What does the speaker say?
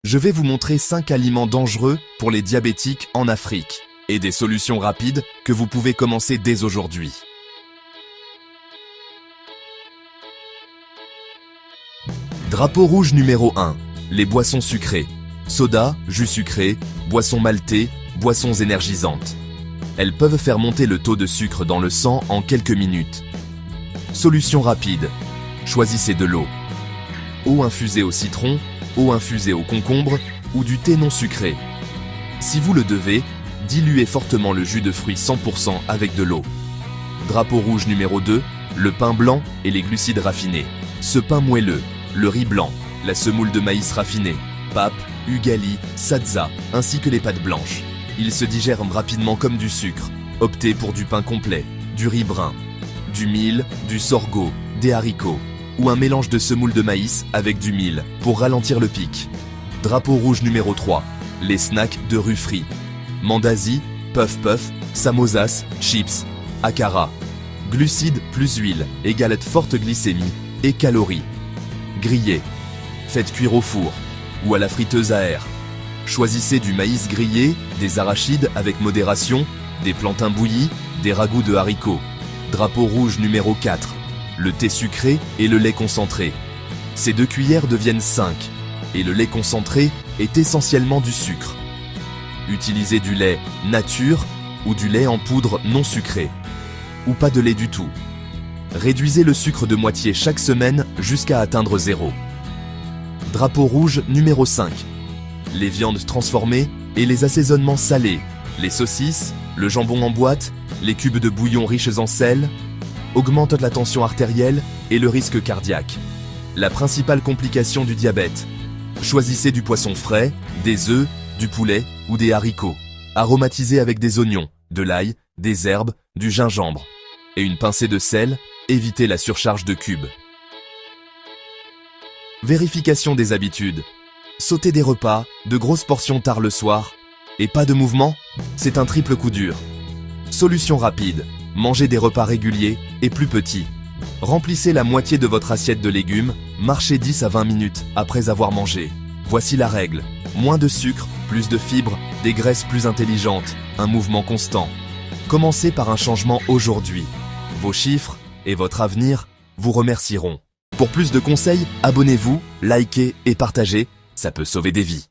Je vais vous montrer 5 aliments dangereux pour les diabétiques en Afrique et des solutions rapides que vous pouvez commencer dès aujourd'hui. Drapeau rouge numéro 1. Les boissons sucrées. Soda, jus sucré, boissons maltées, boissons énergisantes. Elles peuvent faire monter le taux de sucre dans le sang en quelques minutes. Solution rapide. Choisissez de l'eau. Eau infusée au citron, eau infusée au concombre ou du thé non sucré. Si vous le devez, diluez fortement le jus de fruits 100% avec de l'eau. Drapeau rouge numéro 2, le pain blanc et les glucides raffinés. Ce pain moelleux, le riz blanc, la semoule de maïs raffinée, pape, ugali, sadza, ainsi que les pâtes blanches. Ils se digèrent rapidement comme du sucre. Optez pour du pain complet, du riz brun, du mil, du sorgho, des haricots, ou un mélange de semoule de maïs avec du mil pour ralentir le pic. Drapeau rouge numéro 3, les snacks de rue frits. Mandazi, puff-puff, samosas, chips, akara. Glucides plus huile égale forte glycémie et calories. Grillé. Faites cuire au four ou à la friteuse à air. Choisissez du maïs grillé, des arachides avec modération, des plantains bouillis, des ragoûts de haricots. Drapeau rouge numéro 4, le thé sucré et le lait concentré. Ces 2 cuillères deviennent 5 et le lait concentré est essentiellement du sucre. Utilisez du lait nature ou du lait en poudre non sucré, ou pas de lait du tout. Réduisez le sucre de moitié chaque semaine jusqu'à atteindre 0. Drapeau rouge numéro 5. Les viandes transformées et les assaisonnements salés, les saucisses, le jambon en boîte, les cubes de bouillon riches en sel, augmentent la tension artérielle et le risque cardiaque. La principale complication du diabète. Choisissez du poisson frais, des œufs, du poulet ou des haricots. Aromatisez avec des oignons, de l'ail, des herbes, du gingembre et une pincée de sel. Évitez la surcharge de cubes. Vérification des habitudes. Sauter des repas, de grosses portions tard le soir, et pas de mouvement, c'est un triple coup dur. Solution rapide. Mangez des repas réguliers et plus petits. Remplissez la moitié de votre assiette de légumes, marchez 10 à 20 minutes après avoir mangé. Voici la règle. Moins de sucre, plus de fibres, des graisses plus intelligentes, un mouvement constant. Commencez par un changement aujourd'hui. Vos chiffres et votre avenir vous remercieront. Pour plus de conseils, abonnez-vous, likez et partagez, ça peut sauver des vies.